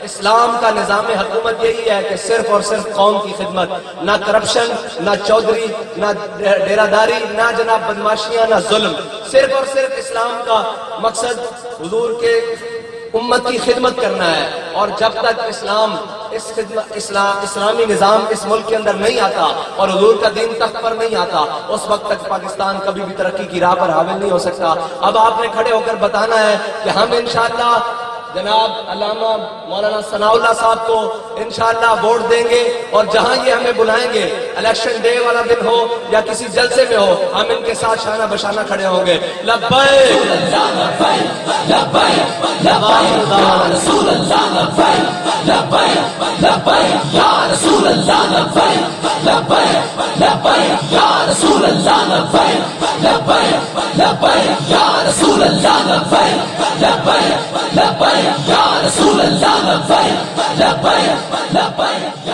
اسلام کا نظام حکومت یہی ہے کہ صرف اور صرف قوم کی خدمت، نہ کرپشن، نہ چودھری، نہ ڈیرہ داری، نہ جناب بدماشیاں، نہ ظلم، صرف اور صرف اسلام کا مقصد حضور کے امت کی خدمت کرنا ہے۔ اور جب تک اسلامی نظام اس ملک کے اندر نہیں آتا اور حضور کا دین تخت پر نہیں آتا، اس وقت تک پاکستان کبھی بھی ترقی کی راہ پر حاول نہیں ہو سکتا۔ اب آپ نے کھڑے ہو کر بتانا ہے کہ ہم انشاءاللہ جناب علامہ مولانا ثناء اللہ صاحب کو انشاءاللہ ووٹ دیں گے، اور جہاں یہ ہمیں بلائیں گے، الیکشن ڈے والا دن ہو یا کسی جلسے میں ہو، ہم ان کے ساتھ شانہ بشانہ کھڑے ہوں گے۔ لبیک رسول اللہ لبیک لبیک لبیک یا رسول اللہ لبیک لبیک لبیک یا رسول اللہ لبیک لبیک لبیک یا رسول اللہ لبیک لبیک لبیک یا رسول اللہ لبیک لبیک لبیک